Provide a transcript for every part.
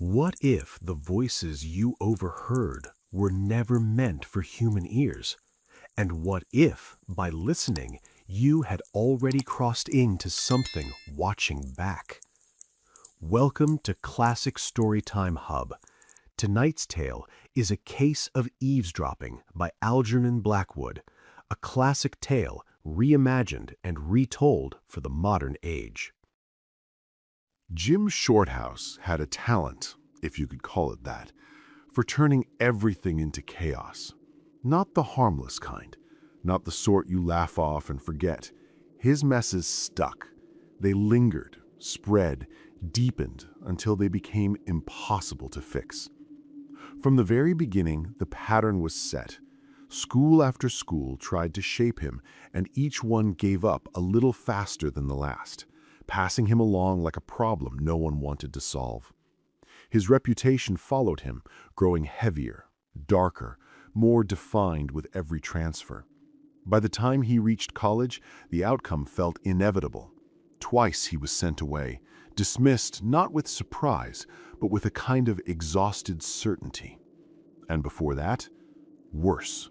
What if the voices you overheard were never meant for human ears? And what if, by listening, you had already crossed into something watching back? Welcome to Classic Storytime Hub. Tonight's tale is A Case of Eavesdropping by Algernon Blackwood, a classic tale reimagined and retold for the modern age. Jim Shorthouse had a talent, if you could call it that, for turning everything into chaos. Not the harmless kind, not the sort you laugh off and forget. His messes stuck. They lingered, spread, deepened until they became impossible to fix. From the very beginning, the pattern was set. School after school tried to shape him, and each one gave up a little faster than the last, passing him along like a problem no one wanted to solve. His reputation followed him, growing heavier, darker, more defined with every transfer. By the time he reached college, the outcome felt inevitable. Twice he was sent away, dismissed not with surprise, but with a kind of exhausted certainty. And before that, worse.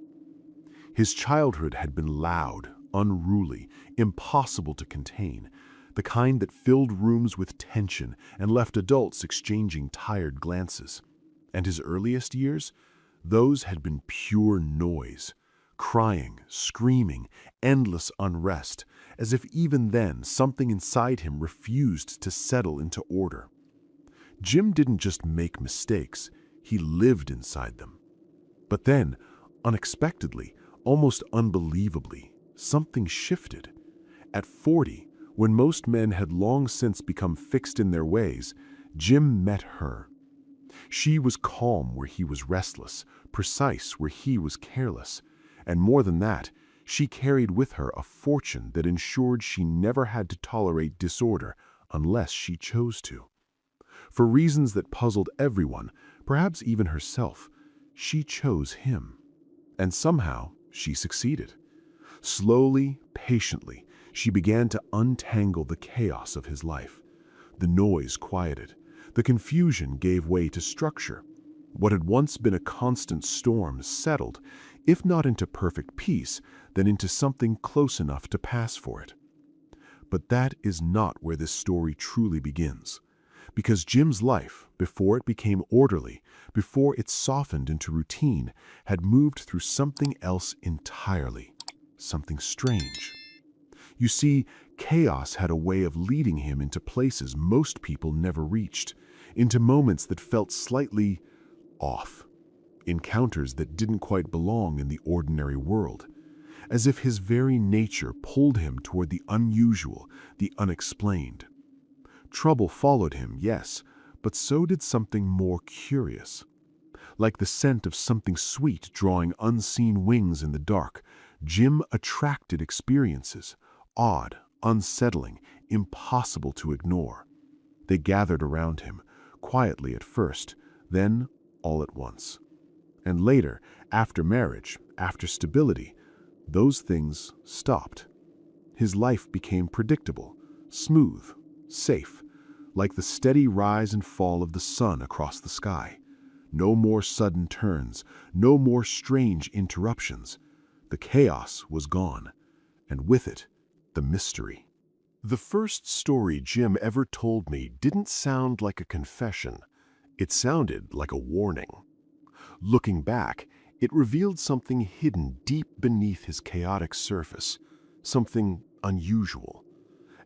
His childhood had been loud, unruly, impossible to contain, the kind that filled rooms with tension and left adults exchanging tired glances. And his earliest years? Those had been pure noise. Crying, screaming, endless unrest, as if even then something inside him refused to settle into order. Jim didn't just make mistakes, he lived inside them. But then, unexpectedly, almost unbelievably, something shifted. At 40, when most men had long since become fixed in their ways, Jim met her. She was calm where he was restless, precise where he was careless. And more than that, she carried with her a fortune that ensured she never had to tolerate disorder unless she chose to. For reasons that puzzled everyone, perhaps even herself, she chose him. And somehow she succeeded. Slowly, patiently, she began to untangle the chaos of his life. The noise quieted. The confusion gave way to structure. What had once been a constant storm settled, if not into perfect peace, then into something close enough to pass for it. But that is not where this story truly begins. Because Jim's life, before it became orderly, before it softened into routine, had moved through something else entirely, something strange. You see, chaos had a way of leading him into places most people never reached, into moments that felt slightly off, encounters that didn't quite belong in the ordinary world, as if his very nature pulled him toward the unusual, the unexplained. Trouble followed him, yes, but so did something more curious. Like the scent of something sweet drawing unseen wings in the dark, Jim attracted experiences, odd, unsettling, impossible to ignore. They gathered around him, quietly at first, then all at once. And later, after marriage, after stability, those things stopped. His life became predictable, smooth, safe, like the steady rise and fall of the sun across the sky. No more sudden turns, no more strange interruptions. The chaos was gone, and with it, the mystery. The first story Jim ever told me didn't sound like a confession. It sounded like a warning. Looking back, it revealed something hidden deep beneath his chaotic surface, something unusual.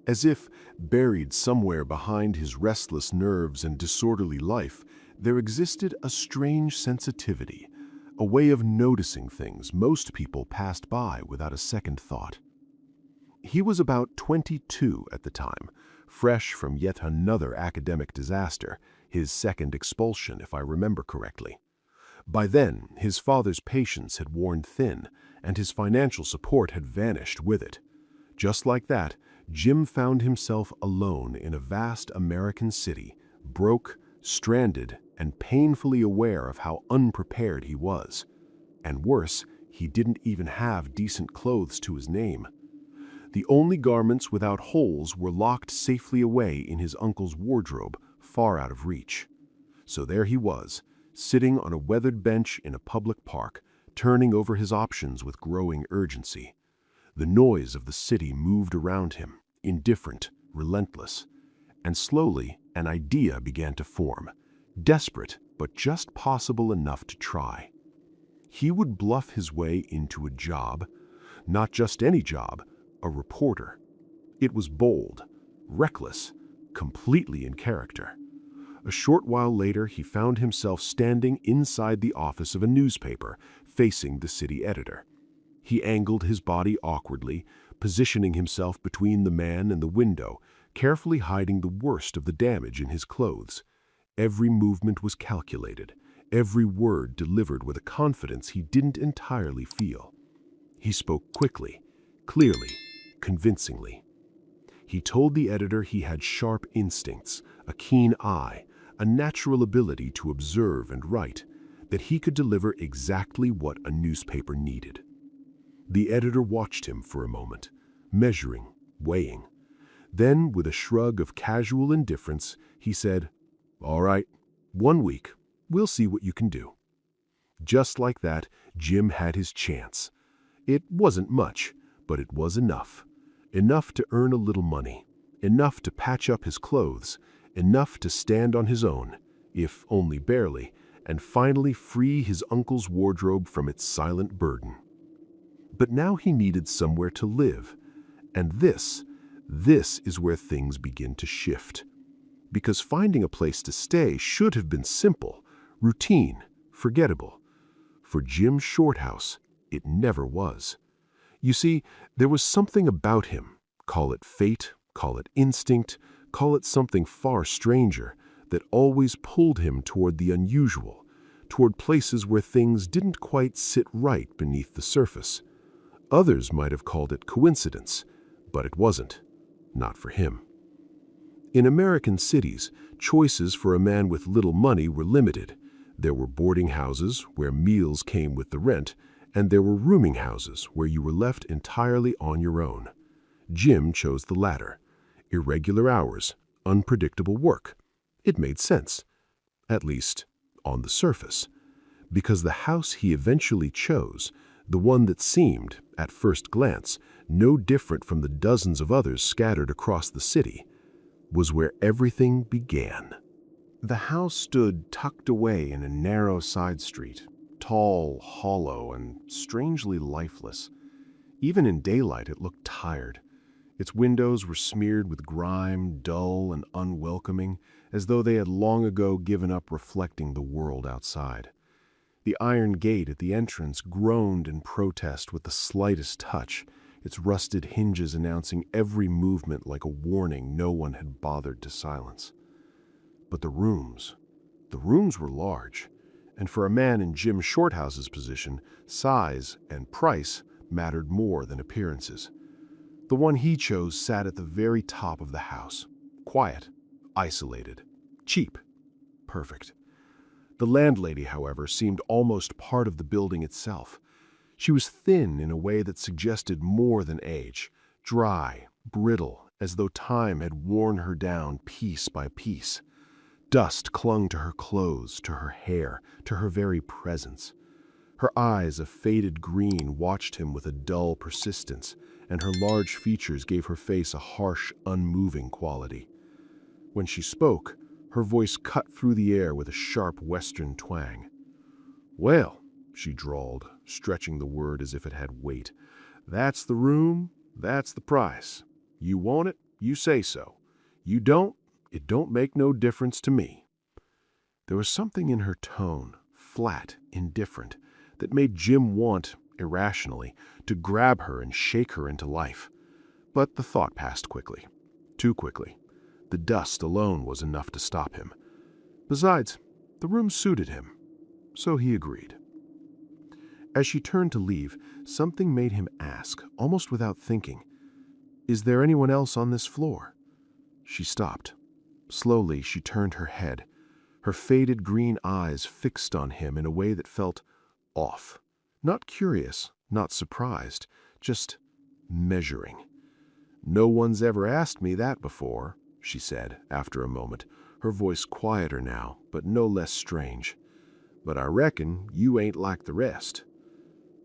As if, buried somewhere behind his restless nerves and disorderly life, there existed a strange sensitivity, a way of noticing things most people passed by without a second thought. He was about 22 at the time, fresh from yet another academic disaster, his second expulsion, if I remember correctly. By then, his father's patience had worn thin, and his financial support had vanished with it. Just like that, Jim found himself alone in a vast American city, broke, stranded, and painfully aware of how unprepared he was. And worse, he didn't even have decent clothes to his name. The only garments without holes were locked safely away in his uncle's wardrobe, far out of reach. So there he was, sitting on a weathered bench in a public park, turning over his options with growing urgency. The noise of the city moved around him, indifferent, relentless. And slowly, an idea began to form, desperate but just possible enough to try. He would bluff his way into a job, not just any job, a reporter. It was bold, reckless, completely in character. A short while later, he found himself standing inside the office of a newspaper, facing the city editor. He angled his body awkwardly, positioning himself between the man and the window, carefully hiding the worst of the damage in his clothes. Every movement was calculated, every word delivered with a confidence he didn't entirely feel. He spoke quickly, clearly, convincingly. He told the editor he had sharp instincts, a keen eye, a natural ability to observe and write, that he could deliver exactly what a newspaper needed. The editor watched him for a moment, measuring, weighing. Then, with a shrug of casual indifference, he said, "All right, 1 week. We'll see what you can do." Just like that, Jim had his chance. It wasn't much, but it was enough. Enough to earn a little money, enough to patch up his clothes, enough to stand on his own, if only barely, and finally free his uncle's wardrobe from its silent burden. But now he needed somewhere to live, and this is where things begin to shift. Because finding a place to stay should have been simple, routine, forgettable. For Jim Shorthouse, it never was. You see, there was something about him, call it fate, call it instinct, call it something far stranger, that always pulled him toward the unusual, toward places where things didn't quite sit right beneath the surface. Others might have called it coincidence, but it wasn't. Not for him. In American cities, choices for a man with little money were limited. There were boarding houses where meals came with the rent, and there were rooming houses where you were left entirely on your own. Jim chose the latter. Irregular hours, unpredictable work. It made sense, at least on the surface, because the house he eventually chose, the one that seemed, at first glance, no different from the dozens of others scattered across the city, was where everything began. The house stood tucked away in a narrow side street, tall, hollow, and strangely lifeless. Even in daylight, it looked tired. Its windows were smeared with grime, dull and unwelcoming, as though they had long ago given up reflecting the world outside. The iron gate at the entrance groaned in protest with the slightest touch, its rusted hinges announcing every movement like a warning no one had bothered to silence. But the rooms were large, and for a man in Jim Shorthouse's position, size and price mattered more than appearances. The one he chose sat at the very top of the house, quiet, isolated, cheap, perfect. The landlady, however, seemed almost part of the building itself. She was thin in a way that suggested more than age, dry, brittle, as though time had worn her down piece by piece. Dust clung to her clothes, to her hair, to her very presence. Her eyes of faded green watched him with a dull persistence, and her large features gave her face a harsh, unmoving quality. When she spoke, her voice cut through the air with a sharp western twang. "Well," she drawled, stretching the word as if it had weight, "that's the room, that's the price. You want it, you say so. You don't, it don't make no difference to me." There was something in her tone, flat, indifferent, that made Jim want, irrationally, to grab her and shake her into life. But the thought passed quickly. Too quickly. The dust alone was enough to stop him. Besides, the room suited him, so he agreed. As she turned to leave, something made him ask, almost without thinking, "Is there anyone else on this floor?" She stopped. Slowly, she turned her head, her faded green eyes fixed on him in a way that felt off. Not curious, not surprised, just measuring. "No one's ever asked me that before," she said, after a moment, her voice quieter now, but no less strange. "But I reckon you ain't like the rest."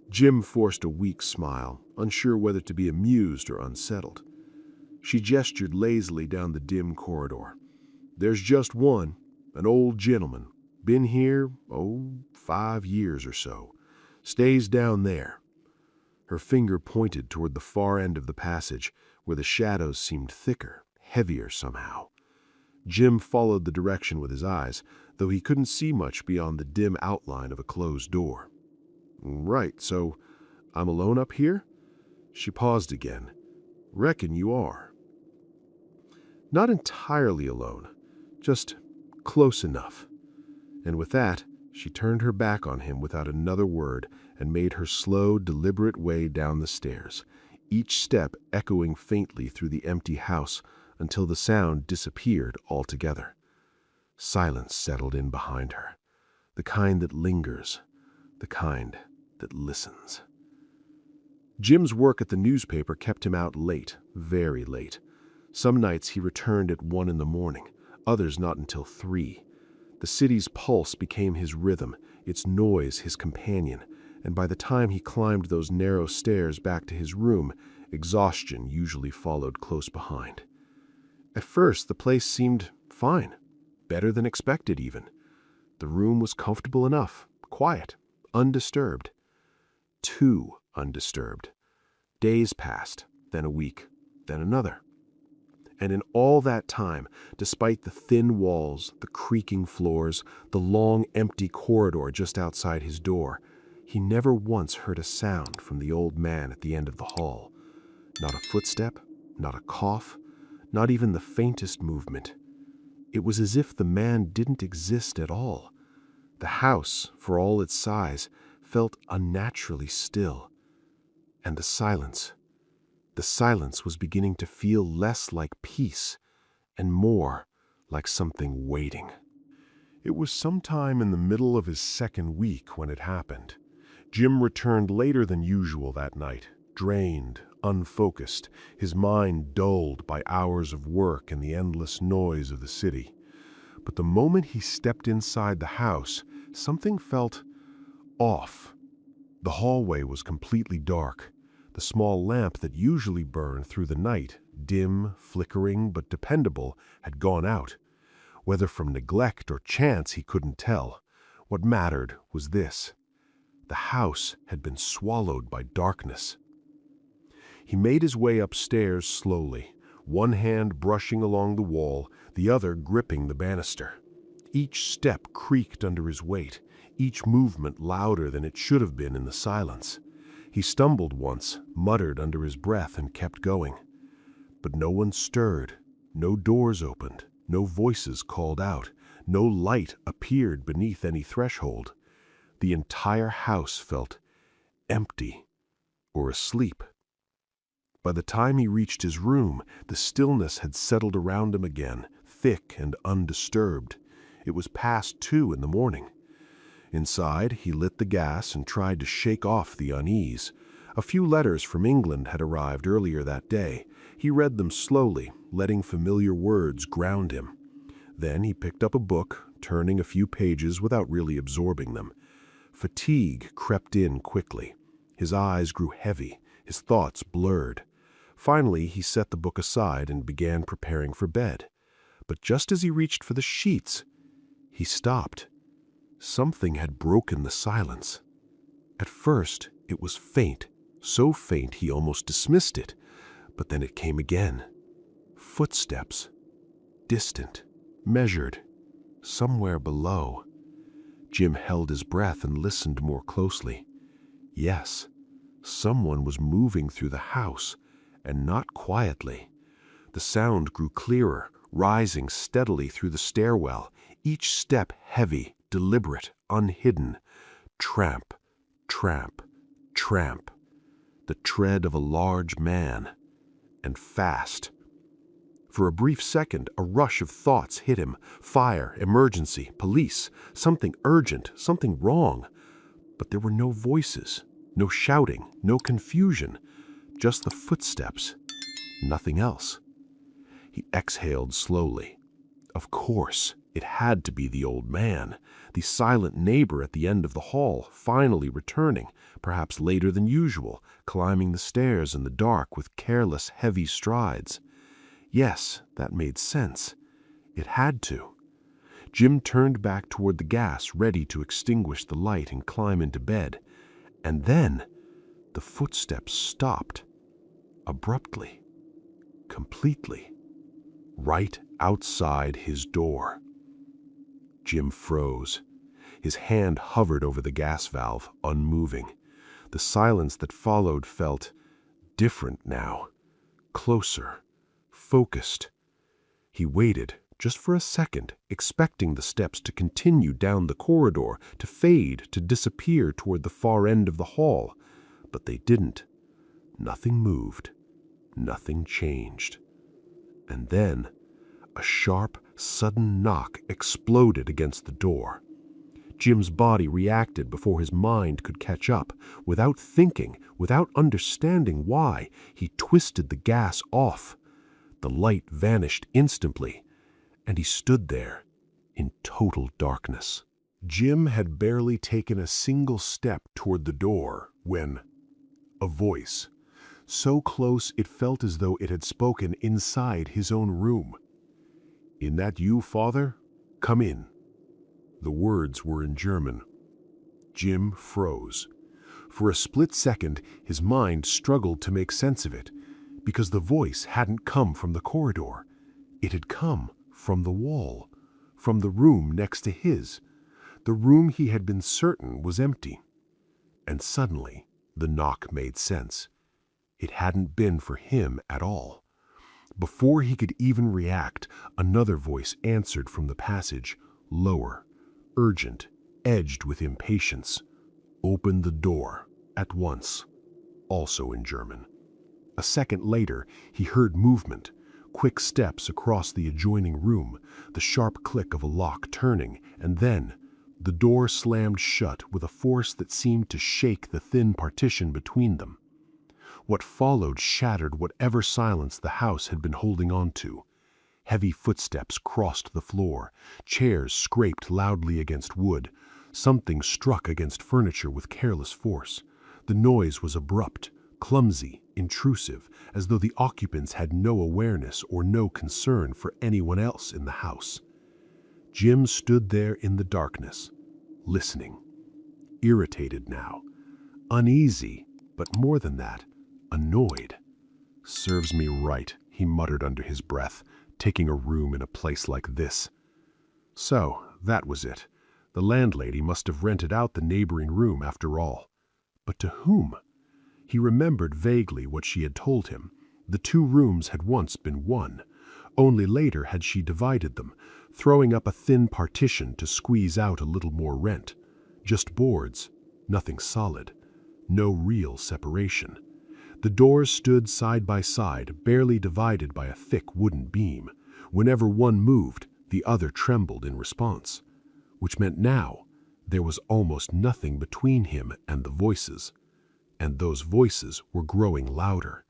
Jim forced a weak smile, unsure whether to be amused or unsettled. She gestured lazily down the dim corridor. "There's just one, an old gentleman. Been here, 5 years or so. Stays down there." Her finger pointed toward the far end of the passage, where the shadows seemed thicker, heavier somehow. Jim followed the direction with his eyes, though he couldn't see much beyond the dim outline of a closed door. "Right, so I'm alone up here?" She paused again. "Reckon you are." "Not entirely alone, just close enough." And with that, she turned her back on him without another word and made her slow, deliberate way down the stairs, each step echoing faintly through the empty house until the sound disappeared altogether. Silence settled in behind her, the kind that lingers, the kind that listens. Jim's work at the newspaper kept him out late, very late. Some nights he returned at 1 in the morning, others not until 3. The city's pulse became his rhythm, its noise his companion, and by the time he climbed those narrow stairs back to his room, exhaustion usually followed close behind. At first, the place seemed fine, better than expected even. The room was comfortable enough, quiet, undisturbed. Too undisturbed. Days passed, then a week, then another. And in all that time, despite the thin walls, the creaking floors, the long empty corridor just outside his door, he never once heard a sound from the old man at the end of the hall. Not a footstep, not a cough, not even the faintest movement. It was as if the man didn't exist at all. The house, for all its size, felt unnaturally still. And the silence was beginning to feel less like peace and more like something waiting. It was sometime in the middle of his second week when it happened. Jim returned later than usual that night, drained, unfocused, his mind dulled by hours of work and the endless noise of the city. But the moment he stepped inside the house, something felt off. The hallway was completely dark. The small lamp that usually burned through the night, dim, flickering, but dependable, had gone out. Whether from neglect or chance he couldn't tell. What mattered was this: the house had been swallowed by darkness. He made his way upstairs slowly, one hand brushing along the wall, the other gripping the banister. Each step creaked under his weight, each movement louder than it should have been in the silence. He stumbled once, muttered under his breath, and kept going. But no one stirred, no doors opened, no voices called out, no light appeared beneath any threshold. The entire house felt empty or asleep. By the time he reached his room, the stillness had settled around him again, thick and undisturbed. It was past 2 in the morning. Inside, he lit the gas and tried to shake off the unease. A few letters from England had arrived earlier that day. He read them slowly, letting familiar words ground him. Then he picked up a book, turning a few pages without really absorbing them. Fatigue crept in quickly. His eyes grew heavy, his thoughts blurred. Finally, he set the book aside and began preparing for bed. But just as he reached for the sheets, he stopped. Something had broken the silence. At first, it was faint, so faint he almost dismissed it. But then it came again. Footsteps. Distant, measured, somewhere below. Jim held his breath and listened more closely. Yes, someone was moving through the house, and not quietly. The sound grew clearer, rising steadily through the stairwell, each step heavy, deliberate, unhidden. Tramp, tramp, tramp. The tread of a large man. And fast. For a brief second, a rush of thoughts hit him. Fire, emergency, police, something urgent, something wrong. But there were no voices, no shouting, no confusion. Just the footsteps. Nothing else. He exhaled slowly. Of course, it had to be the old man, the silent neighbor at the end of the hall, finally returning, perhaps later than usual, climbing the stairs in the dark with careless, heavy strides. Yes, that made sense. It had to. Jim turned back toward the gas, ready to extinguish the light and climb into bed. And then the footsteps stopped. Abruptly. Completely. Right outside his door. Jim froze. His hand hovered over the gas valve, unmoving. The silence that followed felt different now. Closer. Focused. He waited, just for a second, expecting the steps to continue down the corridor, to fade, to disappear toward the far end of the hall. But they didn't. Nothing moved. Nothing changed. And then a sharp, sudden knock exploded against the door. Jim's body reacted before his mind could catch up. Without thinking, without understanding why, he twisted the gas off. The light vanished instantly, and he stood there in total darkness. Jim had barely taken a single step toward the door when a voice, so close it felt as though it had spoken inside his own room. "In that you, Father? Come in." The words were in German. Jim froze. For a split second, his mind struggled to make sense of it, because the voice hadn't come from the corridor. It had come from the wall, from the room next to his, the room he had been certain was empty. And suddenly, the knock made sense. It hadn't been for him at all. Before he could even react, another voice answered from the passage, lower, urgent, edged with impatience. "Open the door, at once," also in German. A second later, he heard movement, quick steps across the adjoining room, the sharp click of a lock turning, and then the door slammed shut with a force that seemed to shake the thin partition between them. What followed shattered whatever silence the house had been holding on to. Heavy footsteps crossed the floor, chairs scraped loudly against wood, something struck against furniture with careless force. The noise was abrupt, clumsy, intrusive, as though the occupants had no awareness or no concern for anyone else in the house. Jim stood there in the darkness, listening, irritated now, uneasy, but more than that, annoyed. "Serves me right," he muttered under his breath, taking a room in a place like this. So, that was it. The landlady must have rented out the neighboring room after all. But to whom? He remembered vaguely what she had told him. The two rooms had once been one. Only later had she divided them, throwing up a thin partition to squeeze out a little more rent. Just boards, nothing solid. No real separation. The doors stood side by side, barely divided by a thick wooden beam. Whenever one moved, the other trembled in response. Which meant now there was almost nothing between him and the voices. And those voices were growing louder.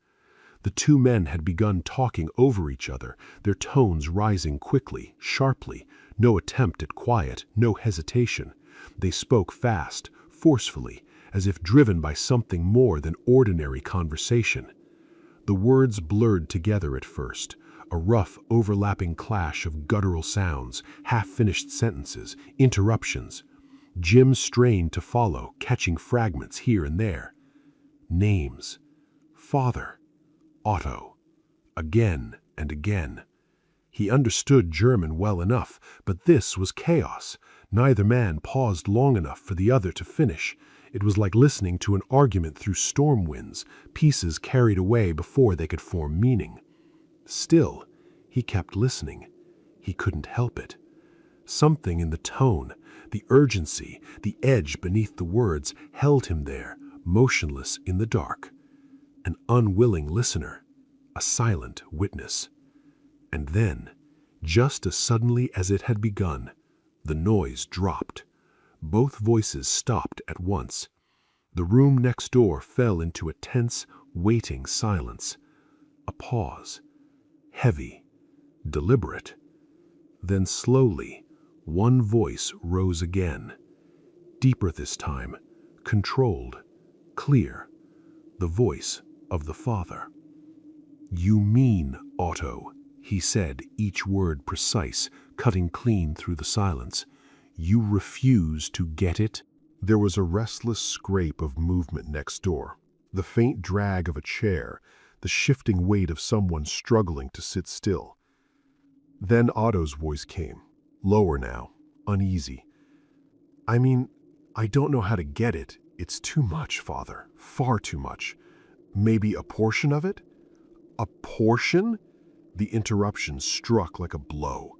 The two men had begun talking over each other, their tones rising quickly, sharply, no attempt at quiet, no hesitation. They spoke fast, forcefully, as if driven by something more than ordinary conversation. The words blurred together at first, a rough, overlapping clash of guttural sounds, half-finished sentences, interruptions. Jim strained to follow, catching fragments here and there. Names. Father. Otto. Again and again. He understood German well enough, but this was chaos. Neither man paused long enough for the other to finish. It was like listening to an argument through storm winds, pieces carried away before they could form meaning. Still, he kept listening. He couldn't help it. Something in the tone, the urgency, the edge beneath the words held him there, motionless in the dark. An unwilling listener, a silent witness. And then, just as suddenly as it had begun, the noise dropped. Both voices stopped at once. The room next door fell into a tense, waiting silence. A pause. Heavy, deliberate. Then slowly, one voice rose again, deeper this time, controlled, clear, the voice of the father. "You mean, Otto," he said, each word precise, cutting clean through the silence. "You refuse to get it?" There was a restless scrape of movement next door, the faint drag of a chair, the shifting weight of someone struggling to sit still. Then Otto's voice came, lower now, uneasy. "I mean, I don't know how to get it. It's too much, Father, far too much. Maybe a portion of it?" "A portion?" The interruption struck like a blow.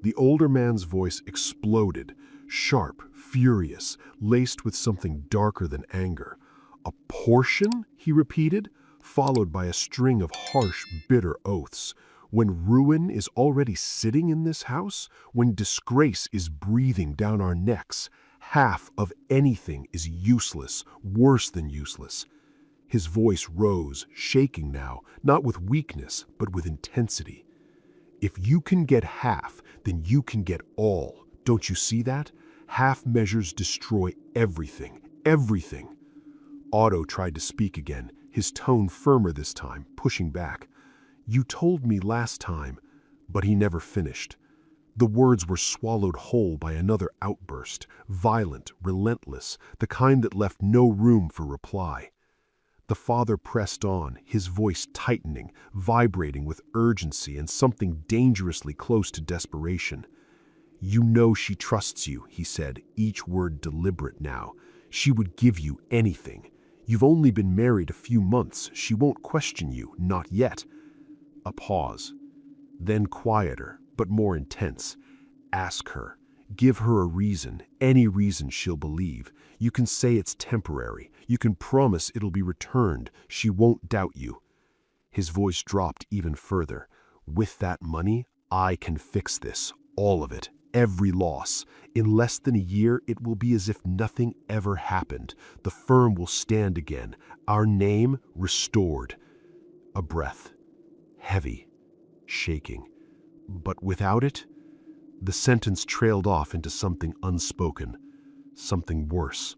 The older man's voice exploded, sharp, furious, laced with something darker than anger. "A portion?" he repeated, followed by a string of harsh, bitter oaths. "When ruin is already sitting in this house, when disgrace is breathing down our necks, half of anything is useless, worse than useless." His voice rose, shaking now, not with weakness, but with intensity. "If you can get half, then you can get all. Don't you see that? Half measures destroy everything, everything." Otto tried to speak again, his tone firmer this time, pushing back. "You told me last time," but he never finished. The words were swallowed whole by another outburst, violent, relentless, the kind that left no room for reply. The father pressed on, his voice tightening, vibrating with urgency and something dangerously close to desperation. "You know she trusts you," he said, each word deliberate now. "She would give you anything. You've only been married a few months. She won't question you, not yet." A pause. Then quieter, but more intense. "Ask her. Give her a reason, any reason she'll believe. You can say it's temporary. You can promise it'll be returned. She won't doubt you." His voice dropped even further. "With that money, I can fix this, all of it, every loss. In less than a year, it will be as if nothing ever happened. The firm will stand again, our name restored." A breath, heavy, shaking. "But without it?" The sentence trailed off into something unspoken, something worse.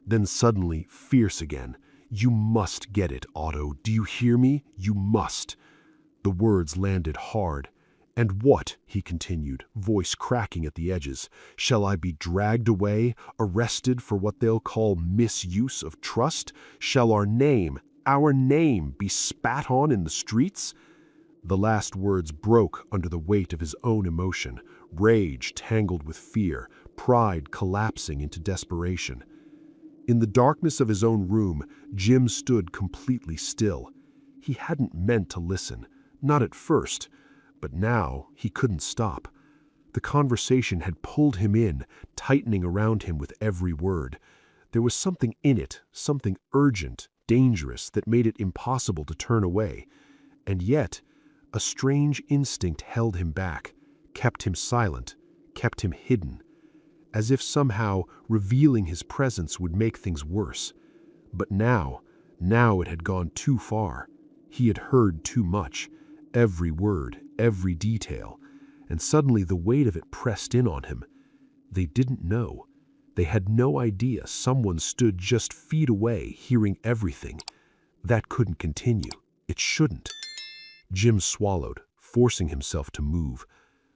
Then suddenly, fierce again. "You must get it, Otto. Do you hear me? You must." The words landed hard. "And what," he continued, voice cracking at the edges, "shall I be dragged away, arrested for what they'll call misuse of trust? Shall our name, be spat on in the streets?" The last words broke under the weight of his own emotion, rage tangled with fear, pride collapsing into desperation. In the darkness of his own room, Jim stood completely still. He hadn't meant to listen, not at first, but now he couldn't stop. The conversation had pulled him in, tightening around him with every word. There was something in it, something urgent, dangerous, that made it impossible to turn away. And yet, a strange instinct held him back, kept him silent, kept him hidden, as if somehow revealing his presence would make things worse. But now it had gone too far. He had heard too much, every word, every detail, and suddenly the weight of it pressed in on him. They didn't know. They had no idea someone stood just feet away, hearing everything. That couldn't continue. It shouldn't. Jim swallowed, forcing himself to move.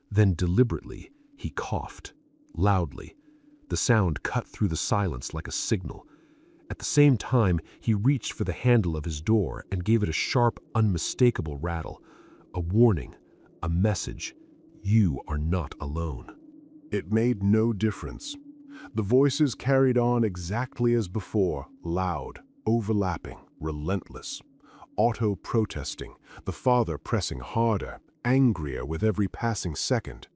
Then deliberately, he coughed, loudly. The sound cut through the silence like a signal. At the same time, he reached for the handle of his door and gave it a sharp, unmistakable rattle. A warning, a message. You are not alone. It made no difference. The voices carried on exactly as before, loud, overlapping, relentless. Otto protesting, the father pressing harder, angrier with every passing second.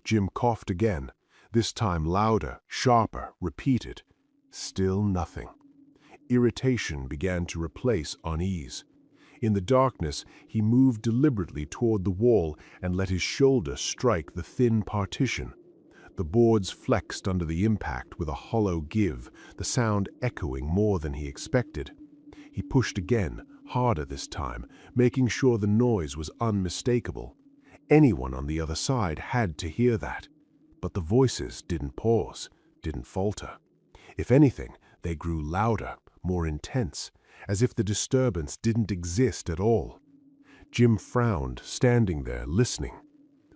Jim coughed again, this time louder, sharper, repeated. Still nothing. Irritation began to replace unease. In the darkness, he moved deliberately toward the wall and let his shoulder strike the thin partition. The boards flexed under the impact with a hollow give, the sound echoing more than he expected. He pushed again, harder this time, making sure the noise was unmistakable. Anyone on the other side had to hear that. But the voices didn't pause, didn't falter. If anything, they grew louder, more intense, as if the disturbance didn't exist at all. Jim frowned, standing there, listening.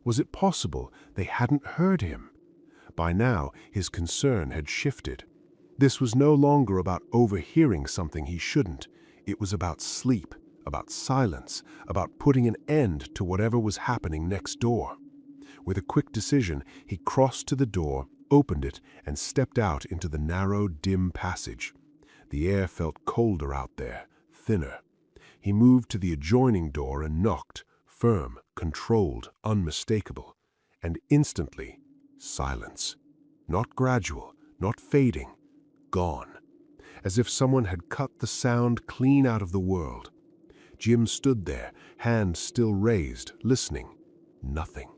Was it possible they hadn't heard him? By now, his concern had shifted. This was no longer about overhearing something he shouldn't. It was about sleep, about silence, about putting an end to whatever was happening next door. With a quick decision, he crossed to the door, opened it, and stepped out into the narrow, dim passage. The air felt colder out there, thinner. He moved to the adjoining door and knocked, firm, controlled, unmistakable. And instantly, silence. Not gradual, not fading, gone. As if someone had cut the sound clean out of the world. Jim stood there, hand still raised, listening. Nothing.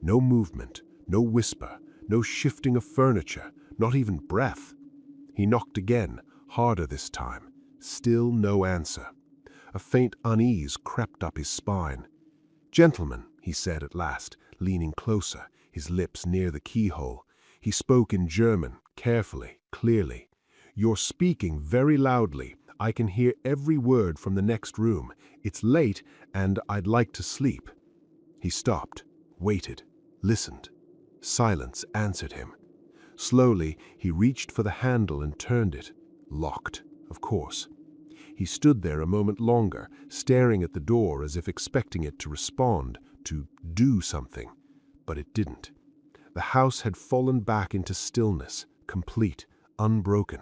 No movement, no whisper, no shifting of furniture, not even breath. He knocked again, harder this time. Still no answer. A faint unease crept up his spine. "Gentlemen," he said at last, leaning closer, his lips near the keyhole. He spoke in German, carefully, clearly. "You're speaking very loudly. I can hear every word from the next room. It's late, and I'd like to sleep." He stopped, waited, listened. Silence answered him. Slowly, he reached for the handle and turned it. Locked, of course. He stood there a moment longer, staring at the door as if expecting it to respond, to do something. But it didn't. The house had fallen back into stillness, complete, unbroken.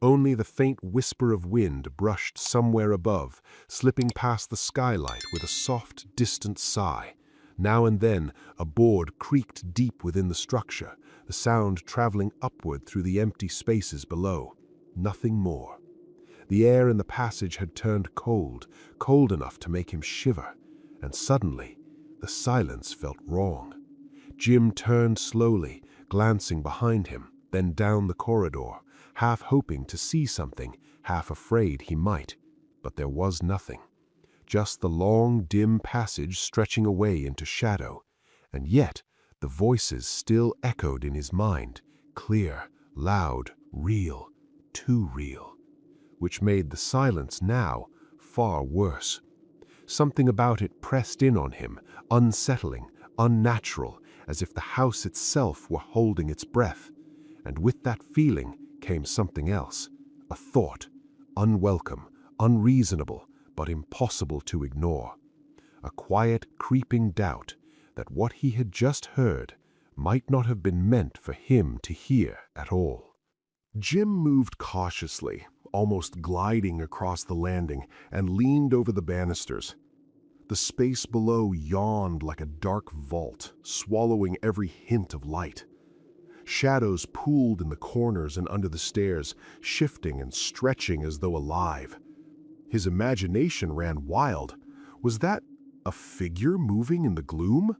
Only the faint whisper of wind brushed somewhere above, slipping past the skylight with a soft, distant sigh. Now and then, a board creaked deep within the structure, the sound traveling upward through the empty spaces below. Nothing more. The air in the passage had turned cold, cold enough to make him shiver, and suddenly, the silence felt wrong. Jim turned slowly, glancing behind him, then down the corridor, half hoping to see something, half afraid he might. But there was nothing. Just the long, dim passage stretching away into shadow. And yet, the voices still echoed in his mind, clear, loud, real, too real. Which made the silence now far worse. Something about it pressed in on him, unsettling, unnatural, as if the house itself were holding its breath. And with that feeling came something else, a thought, unwelcome, unreasonable, but impossible to ignore. A quiet, creeping doubt that what he had just heard might not have been meant for him to hear at all. Jim moved cautiously, almost gliding across the landing, and leaned over the banisters. The space below yawned like a dark vault, swallowing every hint of light. Shadows pooled in the corners and under the stairs, shifting and stretching as though alive. His imagination ran wild. Was that a figure moving in the gloom?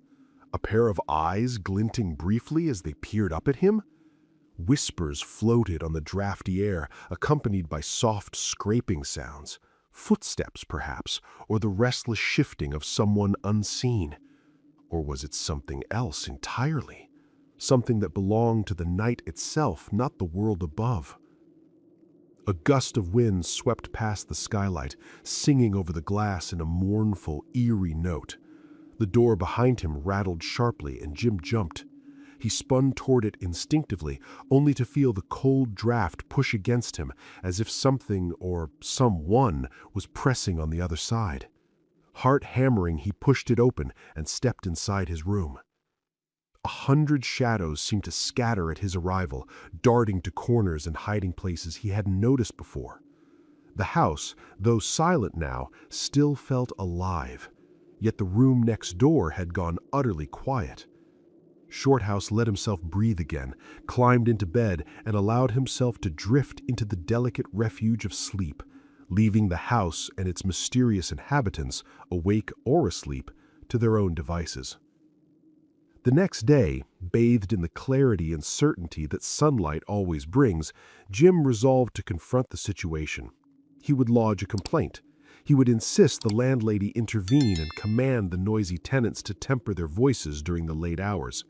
A pair of eyes glinting briefly as they peered up at him? Whispers floated on the drafty air, accompanied by soft scraping sounds. Footsteps, perhaps, or the restless shifting of someone unseen. Or was it something else entirely? Something that belonged to the night itself, not the world above. A gust of wind swept past the skylight, singing over the glass in a mournful, eerie note. The door behind him rattled sharply, and Jim jumped. He spun toward it instinctively, only to feel the cold draft push against him, as if something or someone was pressing on the other side. Heart hammering, he pushed it open and stepped inside his room. 100 shadows seemed to scatter at his arrival, darting to corners and hiding places he hadn't noticed before. The house, though silent now, still felt alive, yet the room next door had gone utterly quiet. Shorthouse let himself breathe again, climbed into bed, and allowed himself to drift into the delicate refuge of sleep, leaving the house and its mysterious inhabitants, awake or asleep, to their own devices. The next day, bathed in the clarity and certainty that sunlight always brings, Jim resolved to confront the situation. He would lodge a complaint. He would insist the landlady intervene and command the noisy tenants to temper their voices during the late hours.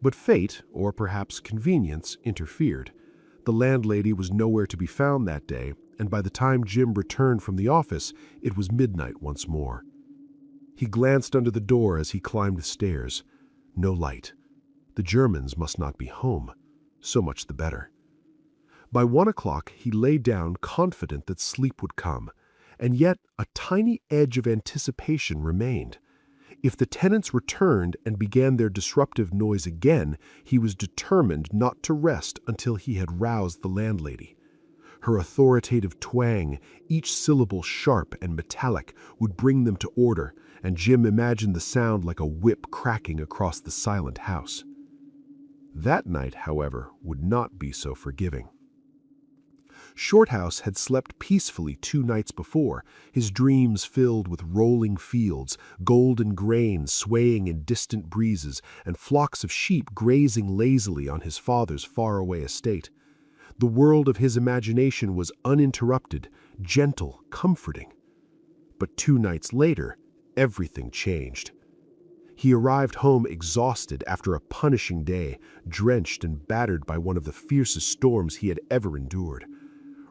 But fate, or perhaps convenience, interfered. The landlady was nowhere to be found that day, and by the time Jim returned from the office, it was midnight once more. He glanced under the door as he climbed the stairs. No light. The Germans must not be home. So much the better. By 1 o'clock, he lay down confident that sleep would come, and yet a tiny edge of anticipation remained. If the tenants returned and began their disruptive noise again, he was determined not to rest until he had roused the landlady. Her authoritative twang, each syllable sharp and metallic, would bring them to order, and Jim imagined the sound like a whip cracking across the silent house. That night, however, would not be so forgiving. Shorthouse had slept peacefully 2 nights before, his dreams filled with rolling fields, golden grain swaying in distant breezes, and flocks of sheep grazing lazily on his father's faraway estate. The world of his imagination was uninterrupted, gentle, comforting. But 2 nights later, everything changed. He arrived home exhausted after a punishing day, drenched and battered by one of the fiercest storms he had ever endured.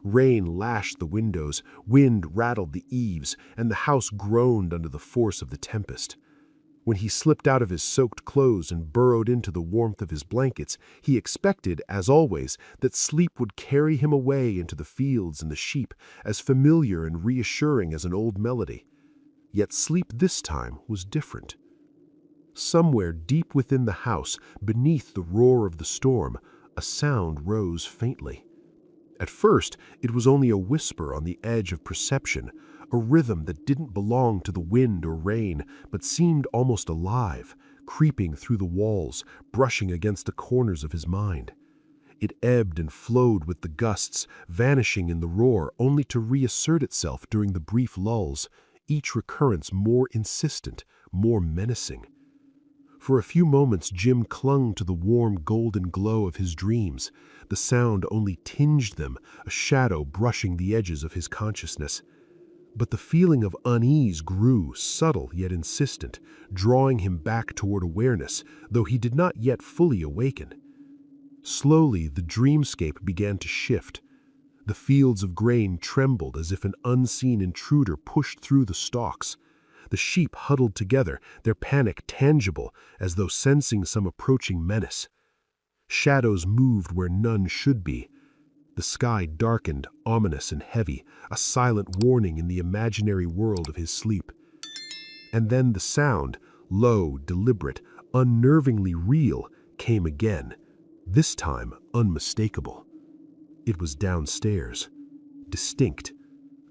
Rain lashed the windows, wind rattled the eaves, and the house groaned under the force of the tempest. When he slipped out of his soaked clothes and burrowed into the warmth of his blankets, he expected, as always, that sleep would carry him away into the fields and the sheep, as familiar and reassuring as an old melody. Yet sleep this time was different. Somewhere deep within the house, beneath the roar of the storm, a sound rose faintly. At first, it was only a whisper on the edge of perception, a rhythm that didn't belong to the wind or rain, but seemed almost alive, creeping through the walls, brushing against the corners of his mind. It ebbed and flowed with the gusts, vanishing in the roar, only to reassert itself during the brief lulls, each recurrence more insistent, more menacing. For a few moments Jim clung to the warm golden glow of his dreams. The sound only tinged them, a shadow brushing the edges of his consciousness. But the feeling of unease grew, subtle yet insistent, drawing him back toward awareness, though he did not yet fully awaken. Slowly the dreamscape began to shift. The fields of grain trembled as if an unseen intruder pushed through the stalks. The sheep huddled together, their panic tangible, as though sensing some approaching menace. Shadows moved where none should be. The sky darkened, ominous and heavy, a silent warning in the imaginary world of his sleep. And then the sound, low, deliberate, unnervingly real, came again, this time unmistakable. It was downstairs, distinct,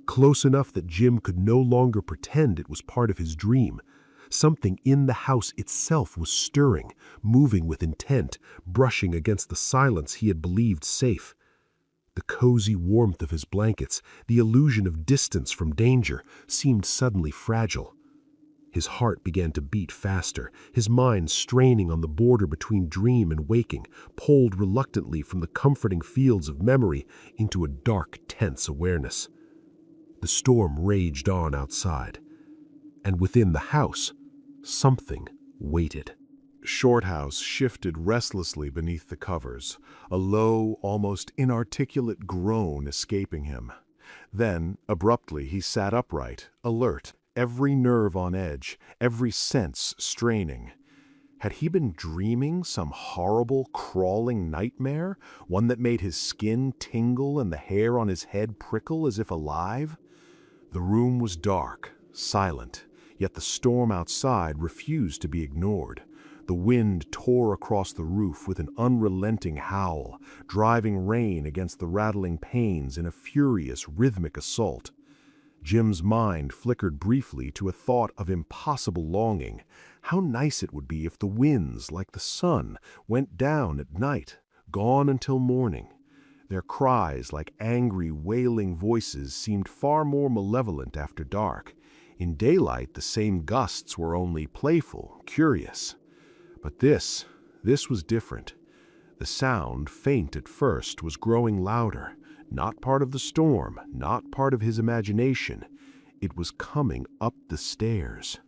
close enough that Jim could no longer pretend it was part of his dream. Something in the house itself was stirring, moving with intent, brushing against the silence he had believed safe. The cozy warmth of his blankets, the illusion of distance from danger, seemed suddenly fragile. His heart began to beat faster, his mind straining on the border between dream and waking, pulled reluctantly from the comforting fields of memory into a dark, tense awareness. The storm raged on outside, and within the house, something waited. Shorthouse shifted restlessly beneath the covers, a low, almost inarticulate groan escaping him. Then, abruptly, he sat upright, alert, every nerve on edge, every sense straining. Had he been dreaming some horrible, crawling nightmare, one that made his skin tingle and the hair on his head prickle as if alive? The room was dark, silent, yet the storm outside refused to be ignored. The wind tore across the roof with an unrelenting howl, driving rain against the rattling panes in a furious, rhythmic assault. Jim's mind flickered briefly to a thought of impossible longing. How nice it would be if the winds, like the sun, went down at night, gone until morning. Their cries, like angry, wailing voices, seemed far more malevolent after dark. In daylight, the same gusts were only playful, curious. But this was different. The sound, faint at first, was growing louder, not part of the storm, not part of his imagination. It was coming up the stairs.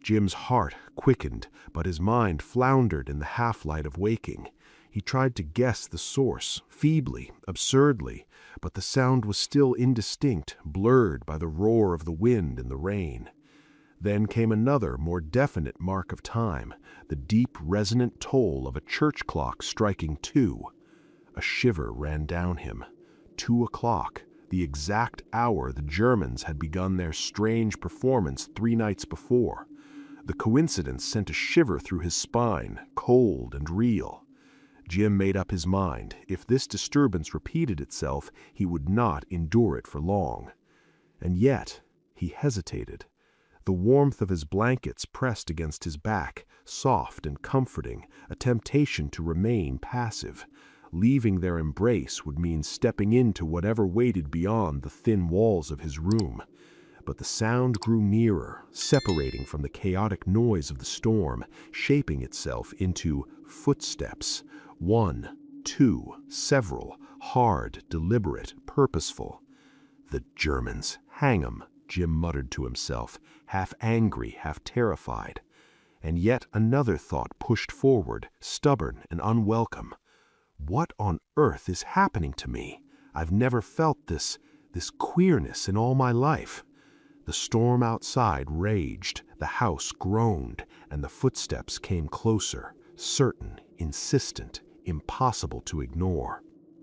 Jim's heart quickened, but his mind floundered in the half-light of waking. He tried to guess the source, feebly, absurdly, but the sound was still indistinct, blurred by the roar of the wind and the rain. Then came another, more definite mark of time, the deep, resonant toll of a church clock striking 2. A shiver ran down him. 2 o'clock, the exact hour the Germans had begun their strange performance 3 nights before. The coincidence sent a shiver through his spine, cold and real. Jim made up his mind. If this disturbance repeated itself, he would not endure it for long. And yet, he hesitated. The warmth of his blankets pressed against his back, soft and comforting, a temptation to remain passive. Leaving their embrace would mean stepping into whatever waited beyond the thin walls of his room. But the sound grew nearer, separating from the chaotic noise of the storm, shaping itself into footsteps. 1, 2, several, hard, deliberate, purposeful. The Germans, hang 'em, Jim muttered to himself, half angry, half terrified. And yet another thought pushed forward, stubborn and unwelcome. What on earth is happening to me? I've never felt this queerness in all my life. The storm outside raged, the house groaned, and the footsteps came closer, certain, insistent, impossible to ignore.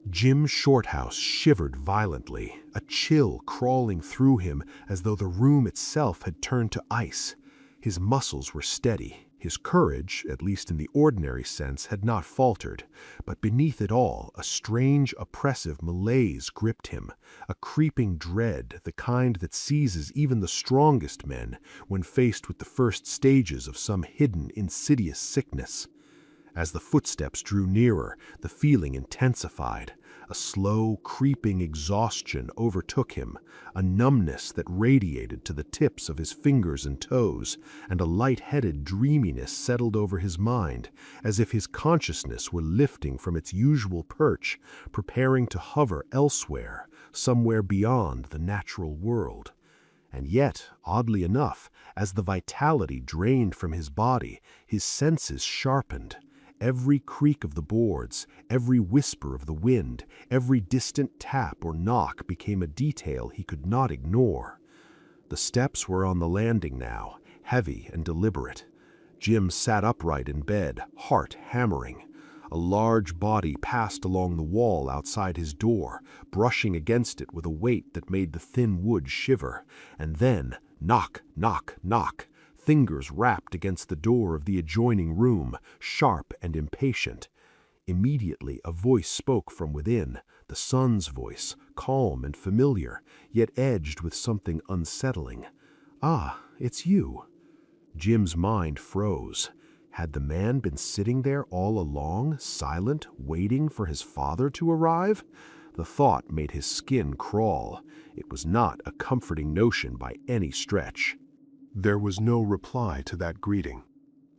Jim Shorthouse shivered violently, a chill crawling through him as though the room itself had turned to ice. His muscles were steady. His courage, at least in the ordinary sense, had not faltered, but beneath it all, a strange, oppressive malaise gripped him, a creeping dread, the kind that seizes even the strongest men when faced with the first stages of some hidden, insidious sickness. As the footsteps drew nearer, the feeling intensified. A slow, creeping exhaustion overtook him, a numbness that radiated to the tips of his fingers and toes, and a light-headed dreaminess settled over his mind, as if his consciousness were lifting from its usual perch, preparing to hover elsewhere, somewhere beyond the natural world. And yet, oddly enough, as the vitality drained from his body, his senses sharpened. Every creak of the boards, every whisper of the wind, every distant tap or knock became a detail he could not ignore. The steps were on the landing now, heavy and deliberate. Jim sat upright in bed, heart hammering. A large body passed along the wall outside his door, brushing against it with a weight that made the thin wood shiver. And then, knock, knock, knock. Fingers rapped against the door of the adjoining room, sharp and impatient. Immediately a voice spoke from within, the son's voice, calm and familiar, yet edged with something unsettling. "Ah, it's you." Jim's mind froze. Had the man been sitting there all along, silent, waiting for his father to arrive? The thought made his skin crawl. It was not a comforting notion by any stretch. There was no reply to that greeting.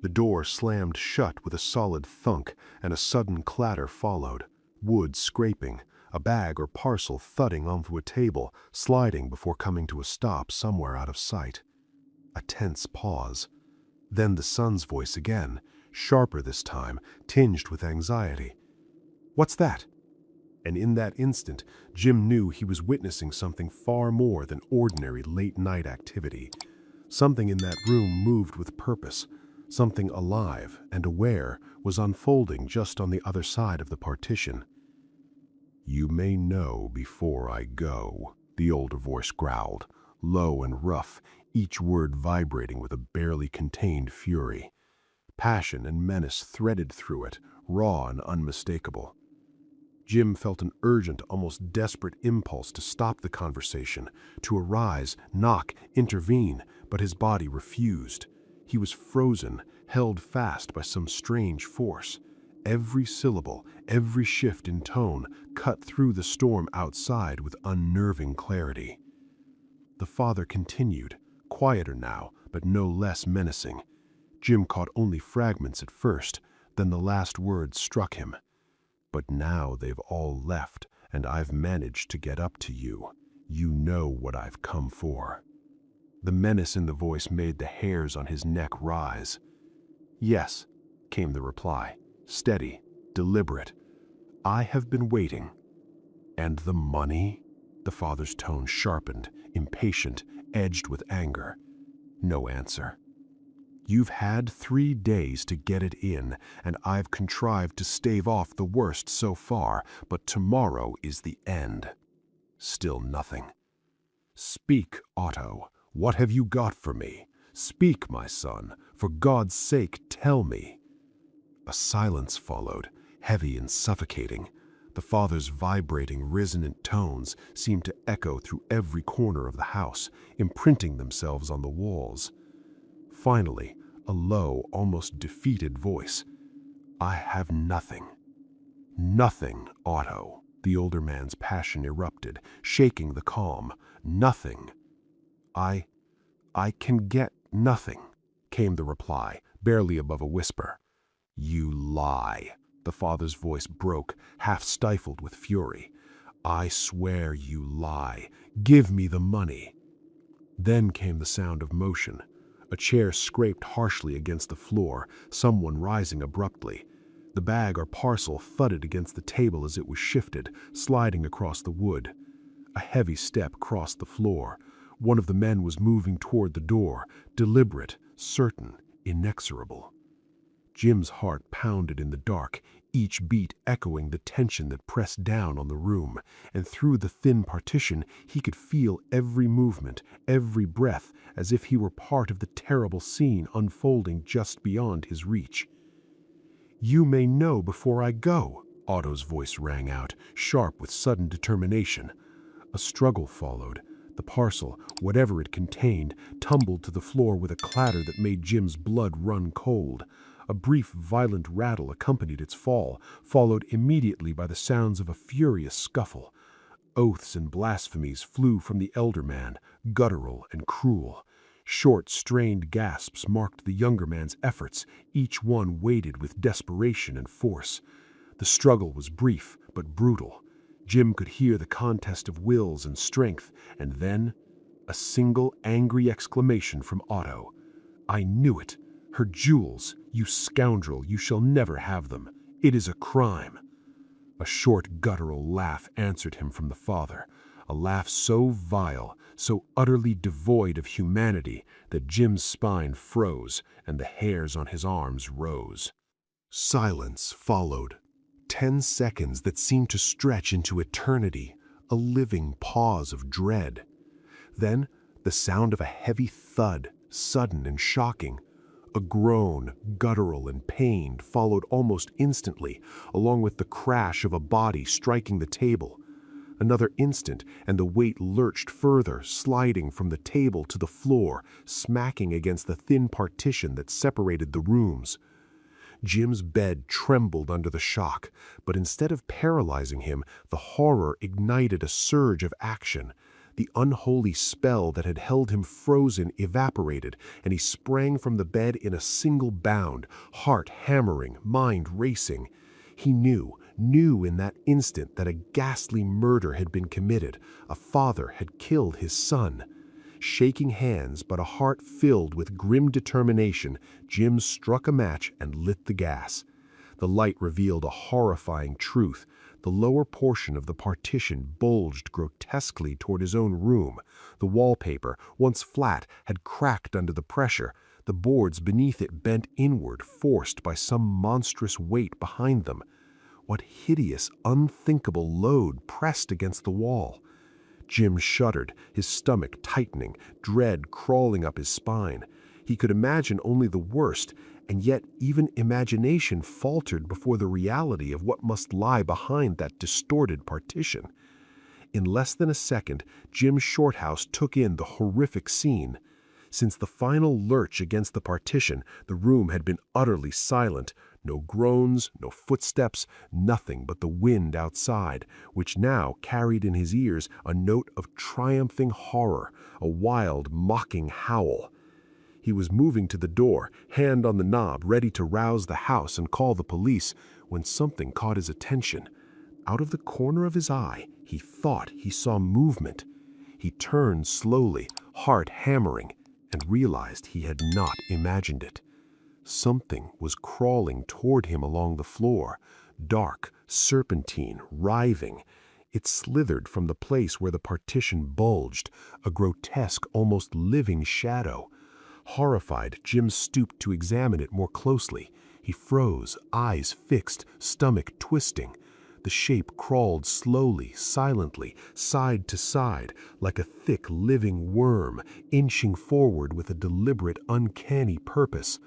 The door slammed shut with a solid thunk, and a sudden clatter followed, wood scraping, a bag or parcel thudding onto a table, sliding before coming to a stop somewhere out of sight. A tense pause. Then the son's voice again, sharper this time, tinged with anxiety. "What's that?" And in that instant, Jim knew he was witnessing something far more than ordinary late-night activity. Something in that room moved with purpose. Something alive and aware was unfolding just on the other side of the partition. "You may know before I go," the older voice growled, low and rough, each word vibrating with a barely contained fury. Passion and menace threaded through it, raw and unmistakable. Jim felt an urgent, almost desperate impulse to stop the conversation, to arise, knock, intervene, but his body refused. He was frozen, held fast by some strange force. Every syllable, every shift in tone cut through the storm outside with unnerving clarity. The father continued, quieter now, but no less menacing. Jim caught only fragments at first, then the last words struck him. "But now they've all left, and I've managed to get up to you. You know what I've come for." The menace in the voice made the hairs on his neck rise. "Yes," came the reply, steady, deliberate. "I have been waiting." "And the money?" The father's tone sharpened, impatient, edged with anger. No answer. "You've had 3 days to get it in, and I've contrived to stave off the worst so far, but tomorrow is the end." Still nothing. "Speak, Otto. What have you got for me? Speak, my son. For God's sake, tell me." A silence followed, heavy and suffocating. The father's vibrating, resonant tones seemed to echo through every corner of the house, imprinting themselves on the walls. Finally, a low, almost defeated voice. "I have nothing." "Nothing, Otto," the older man's passion erupted, shaking the calm. "Nothing." I can get nothing," came the reply, barely above a whisper. "You lie." The father's voice broke, half stifled with fury. "I swear you lie. Give me the money." Then came the sound of motion. A chair scraped harshly against the floor, someone rising abruptly. The bag or parcel thudded against the table as it was shifted, sliding across the wood. A heavy step crossed the floor. One of the men was moving toward the door, deliberate, certain, inexorable. Jim's heart pounded in the dark, each beat echoing the tension that pressed down on the room, and through the thin partition he could feel every movement, every breath, as if he were part of the terrible scene unfolding just beyond his reach. "You may know before I go," Otto's voice rang out, sharp with sudden determination. A struggle followed. The parcel, whatever it contained, tumbled to the floor with a clatter that made Jim's blood run cold. A brief, violent rattle accompanied its fall, followed immediately by the sounds of a furious scuffle. Oaths and blasphemies flew from the elder man, guttural and cruel. Short, strained gasps marked the younger man's efforts, each one weighted with desperation and force. The struggle was brief, but brutal. Jim could hear the contest of wills and strength, and then a single angry exclamation from Otto. "I knew it! Her jewels! You scoundrel, you shall never have them! It is a crime!" A short guttural laugh answered him from the father, a laugh so vile, so utterly devoid of humanity that Jim's spine froze and the hairs on his arms rose. Silence followed. 10 seconds that seemed to stretch into eternity, a living pause of dread. Then the sound of a heavy thud, sudden and shocking. A groan, guttural and pained, followed almost instantly, along with the crash of a body striking the table. Another instant, and the weight lurched further, sliding from the table to the floor, smacking against the thin partition that separated the rooms. Jim's bed trembled under the shock, but instead of paralyzing him, the horror ignited a surge of action. The unholy spell that had held him frozen evaporated, and he sprang from the bed in a single bound, heart hammering, mind racing. He knew in that instant that a ghastly murder had been committed. A father had killed his son. Shaking hands, but a heart filled with grim determination, Jim struck a match and lit the gas. The light revealed a horrifying truth. The lower portion of the partition bulged grotesquely toward his own room. The wallpaper, once flat, had cracked under the pressure. The boards beneath it bent inward, forced by some monstrous weight behind them. What hideous, unthinkable load pressed against the wall? Jim shuddered, his stomach tightening, dread crawling up his spine. He could imagine only the worst, and yet even imagination faltered before the reality of what must lie behind that distorted partition. In less than a second, Jim Shorthouse took in the horrific scene. Since the final lurch against the partition, the room had been utterly silent. No groans, no footsteps, nothing but the wind outside, which now carried in his ears a note of triumphing horror, a wild, mocking howl. He was moving to the door, hand on the knob, ready to rouse the house and call the police, when something caught his attention. Out of the corner of his eye, he thought he saw movement. He turned slowly, heart hammering, and realized he had not imagined it. Something was crawling toward him along the floor, dark, serpentine, writhing. It slithered from the place where the partition bulged, a grotesque, almost living shadow. Horrified, Jim stooped to examine it more closely. He froze, eyes fixed, stomach twisting. The shape crawled slowly, silently, side to side, like a thick, living worm, inching forward with a deliberate, uncanny purpose.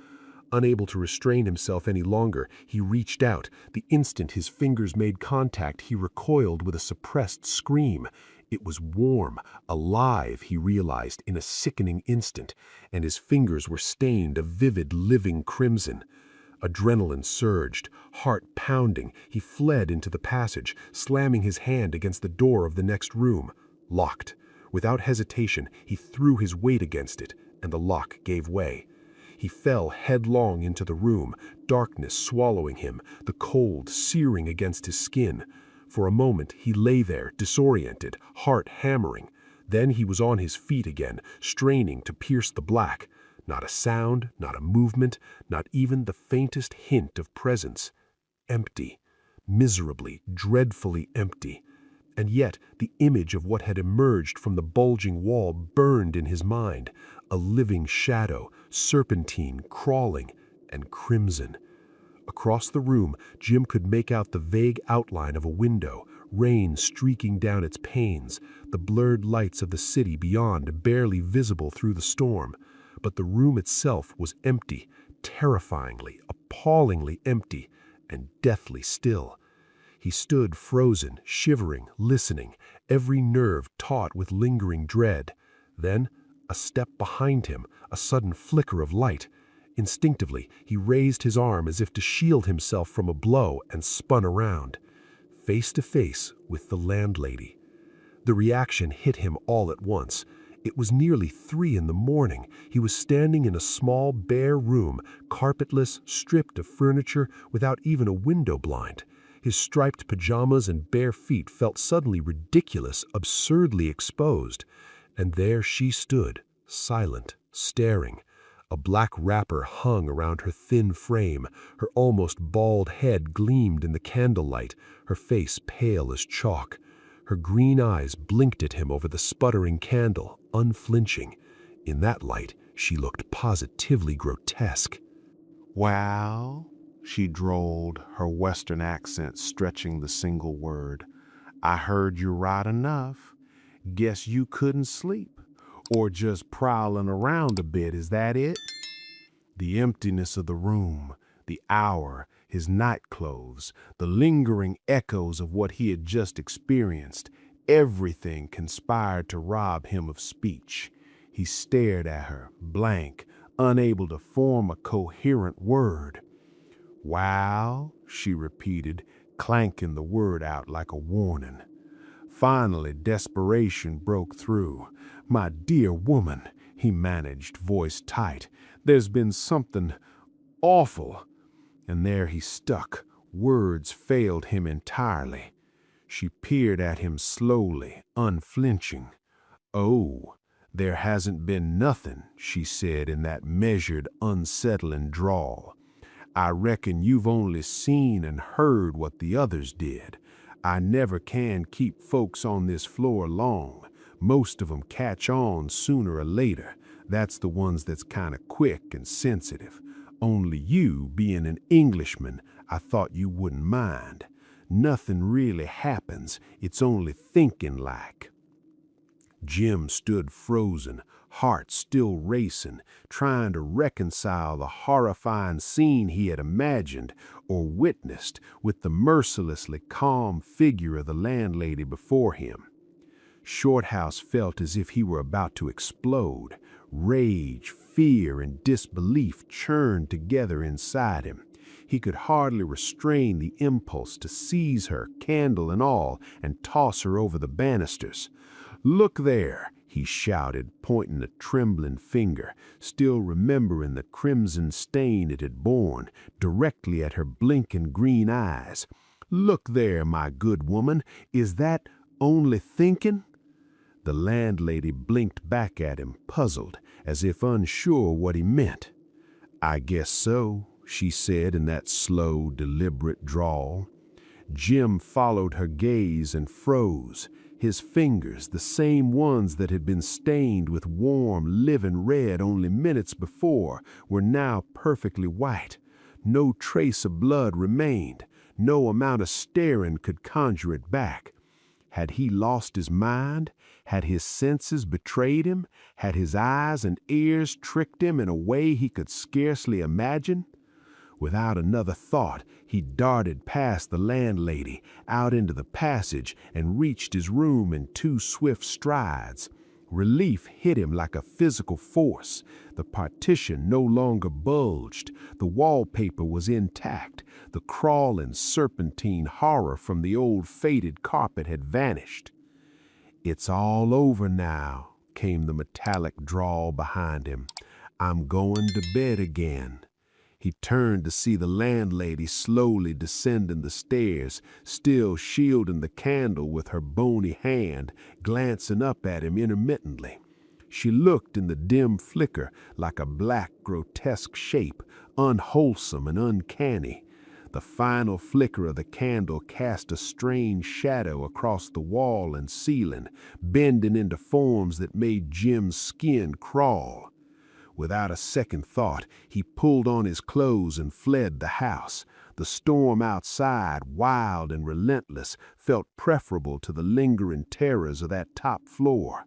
Unable to restrain himself any longer, he reached out. The instant his fingers made contact, he recoiled with a suppressed scream. It was warm, alive, he realized in a sickening instant, and his fingers were stained a vivid, living crimson. Adrenaline surged, heart pounding. He fled into the passage, slamming his hand against the door of the next room. Locked. Without hesitation, he threw his weight against it, and the lock gave way. He fell headlong into the room, darkness swallowing him, the cold searing against his skin. For a moment he lay there, disoriented, heart hammering. Then he was on his feet again, straining to pierce the black. Not a sound, not a movement, not even the faintest hint of presence. Empty, miserably, dreadfully empty. And yet the image of what had emerged from the bulging wall burned in his mind, a living shadow, serpentine, crawling, and crimson. Across the room, Jim could make out the vague outline of a window, rain streaking down its panes, the blurred lights of the city beyond barely visible through the storm. But the room itself was empty, terrifyingly, appallingly empty, and deathly still. He stood frozen, shivering, listening, every nerve taut with lingering dread. Then, a step behind him, a sudden flicker of light. Instinctively, he raised his arm as if to shield himself from a blow and spun around, face to face with the landlady. The reaction hit him all at once. It was nearly 3 a.m. He was standing in a small, bare room, carpetless, stripped of furniture, without even a window blind. His striped pajamas and bare feet felt suddenly ridiculous, absurdly exposed. And there she stood, silent, staring. A black wrapper hung around her thin frame. Her almost bald head gleamed in the candlelight, her face pale as chalk. Her green eyes blinked at him over the sputtering candle, unflinching. In that light, she looked positively grotesque. "Well," she drawled, her Western accent stretching the single word, "I heard you right enough. Guess you couldn't sleep. Or just prowling around a bit, is that it?" The emptiness of the room, the hour, his nightclothes, the lingering echoes of what he had just experienced, everything conspired to rob him of speech. He stared at her, blank, unable to form a coherent word. "Wow," she repeated, clanking the word out like a warning. Finally, desperation broke through. "My dear woman," he managed, voice tight, "there's been something awful." And there he stuck. Words failed him entirely. She peered at him slowly, unflinching. "Oh, there hasn't been nothing," she said in that measured, unsettling drawl. "I reckon you've only seen and heard what the others did. I never can keep folks on this floor long. Most of 'em catch on sooner or later. That's the ones that's kind of quick and sensitive. Only you, being an Englishman, I thought you wouldn't mind. Nothing really happens. It's only thinking like." Jim stood frozen, heart still racing, trying to reconcile the horrifying scene he had imagined or witnessed with the mercilessly calm figure of the landlady before him. Shorthouse felt as if he were about to explode. Rage, fear, and disbelief churned together inside him. He could hardly restrain the impulse to seize her, candle and all, and toss her over the banisters. "Look there," he shouted, pointing a trembling finger, still remembering the crimson stain it had borne, directly at her blinking green eyes. "Look there, my good woman, is that only thinking?" The landlady blinked back at him, puzzled, as if unsure what he meant. "I guess so," she said in that slow, deliberate drawl. Jim followed her gaze and froze. His fingers, the same ones that had been stained with warm, living red only minutes before, were now perfectly white. No trace of blood remained. No amount of staring could conjure it back. Had he lost his mind? Had his senses betrayed him? Had his eyes and ears tricked him in a way he could scarcely imagine? Without another thought, he darted past the landlady, out into the passage, and reached his room in 2 swift strides. Relief hit him like a physical force. The partition no longer bulged. The wallpaper was intact. The crawling, serpentine horror from the old faded carpet had vanished. "It's all over now," came the metallic drawl behind him. "I'm going to bed again." He turned to see the landlady slowly descending the stairs, still shielding the candle with her bony hand, glancing up at him intermittently. She looked in the dim flicker like a black, grotesque shape, unwholesome and uncanny. The final flicker of the candle cast a strange shadow across the wall and ceiling, bending into forms that made Jim's skin crawl. Without a second thought, he pulled on his clothes and fled the house. The storm outside, wild and relentless, felt preferable to the lingering terrors of that top floor.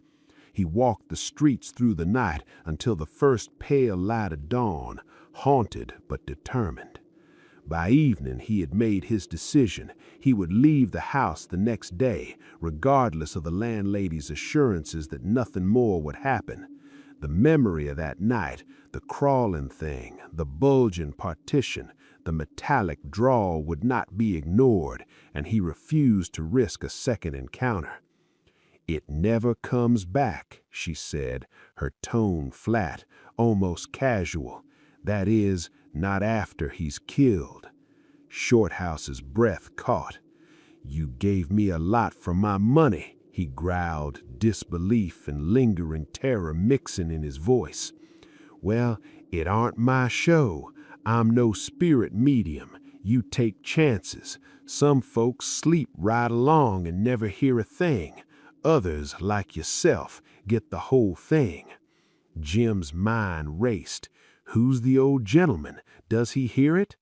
He walked the streets through the night until the first pale light of dawn, haunted but determined. By evening, he had made his decision. He would leave the house the next day, regardless of the landlady's assurances that nothing more would happen. The memory of that night, the crawling thing, the bulging partition, the metallic drawl would not be ignored, and he refused to risk a second encounter. "It never comes back," she said, her tone flat, almost casual. "That is, not after he's killed." Shorthouse's breath caught. "You gave me a lot for my money," he growled, disbelief and lingering terror mixing in his voice. "Well, it aren't my show. I'm no spirit medium. You take chances. Some folks sleep right along and never hear a thing. Others, like yourself, get the whole thing." Jim's mind raced. Who's the old gentleman? Does he hear it?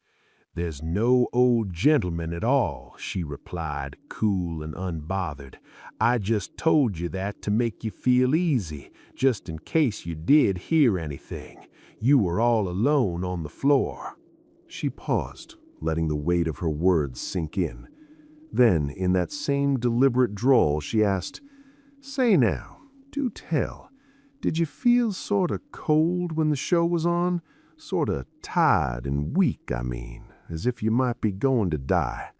"There's no old gentleman at all," she replied, cool and unbothered. "I just told you that to make you feel easy, just in case you did hear anything. You were all alone on the floor." She paused, letting the weight of her words sink in. Then, in that same deliberate drawl, she asked, "Say now, do tell, did you feel sorta cold when the show was on? Sorta tired and weak, I mean, as if you might be going to die?"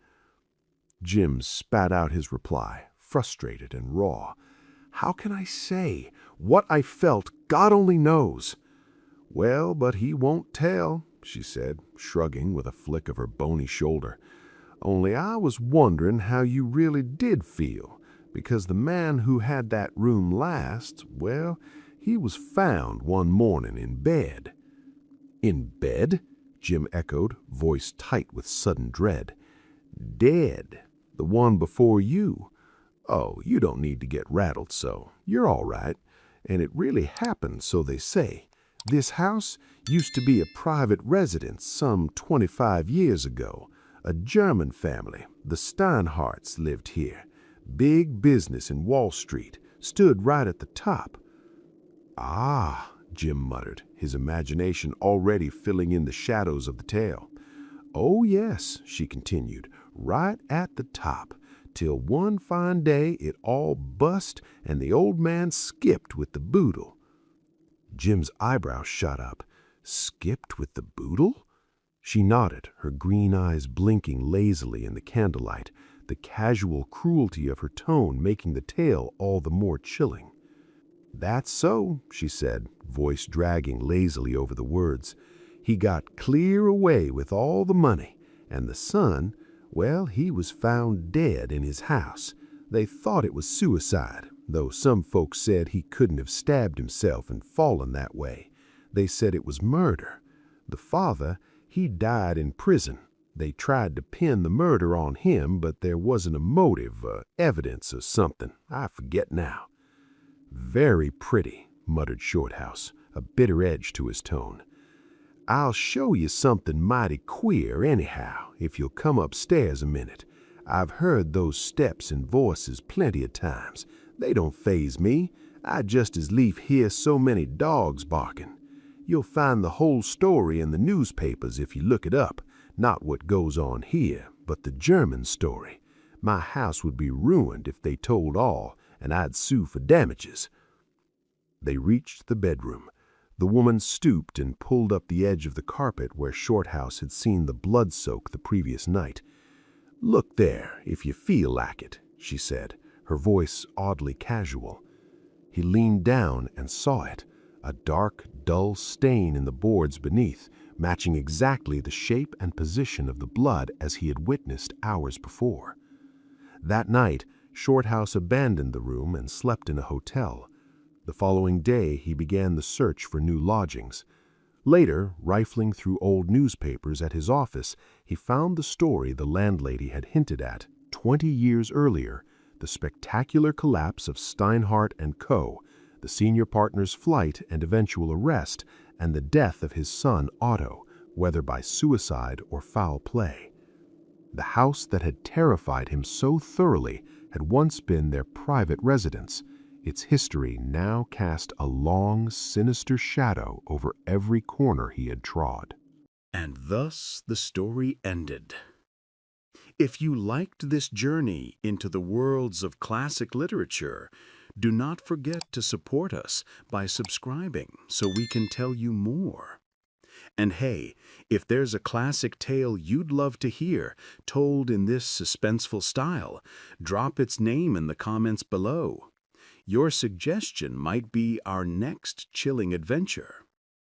Jim spat out his reply, frustrated and raw. "How can I say? What I felt, God only knows." "Well, but he won't tell," she said, shrugging with a flick of her bony shoulder. "Only I was wondering how you really did feel, because the man who had that room last, well, he was found one morning in bed." "In bed?" Jim echoed, voice tight with sudden dread. "Dead. The one before you. Oh, you don't need to get rattled so. You're all right. And it really happened, so they say. This house used to be a private residence some 25 years ago. A German family, the Steinhardts, lived here. Big business in Wall Street. Stood right at the top." "Ah," Jim muttered, his imagination already filling in the shadows of the tale. "Oh, yes," she continued, "right at the top, till one fine day it all bust and the old man skipped with the boodle." Jim's eyebrows shot up. "Skipped with the boodle?" She nodded, her green eyes blinking lazily in the candlelight, the casual cruelty of her tone making the tale all the more chilling. "That's so," she said, voice dragging lazily over the words. "He got clear away with all the money, and the son, well, he was found dead in his house. They thought it was suicide. though some folks said he couldn't have stabbed himself and fallen that way. They said it was murder. The father, he died in prison. They tried to pin the murder on him, but there wasn't a motive, evidence or something. I forget now." "Very pretty," muttered Shorthouse, a bitter edge to his tone. "I'll show you something mighty queer anyhow, if you'll come upstairs a minute. I've heard those steps and voices plenty of times. They don't faze me. I'd just as lief hear so many dogs barking. You'll find the whole story in the newspapers if you look it up. Not what goes on here, but the German story. My house would be ruined if they told all, and I'd sue for damages." They reached the bedroom. The woman stooped and pulled up the edge of the carpet where Shorthouse had seen the blood soak the previous night. "Look there, if you feel like it," she said, her voice oddly casual. He leaned down and saw it, a dark, dull stain in the boards beneath, matching exactly the shape and position of the blood as he had witnessed hours before. That night, Shorthouse abandoned the room and slept in a hotel. The following day, he began the search for new lodgings. Later, rifling through old newspapers at his office, he found the story the landlady had hinted at 20 years earlier, the spectacular collapse of Steinhardt & Co., the senior partner's flight and eventual arrest, and the death of his son Otto, whether by suicide or foul play. The house that had terrified him so thoroughly had once been their private residence. Its history now cast a long, sinister shadow over every corner he had trod. And thus the story ended. If you liked this journey into the worlds of classic literature, do not forget to support us by subscribing so we can tell you more. And hey, if there's a classic tale you'd love to hear told in this suspenseful style, drop its name in the comments below. Your suggestion might be our next chilling adventure.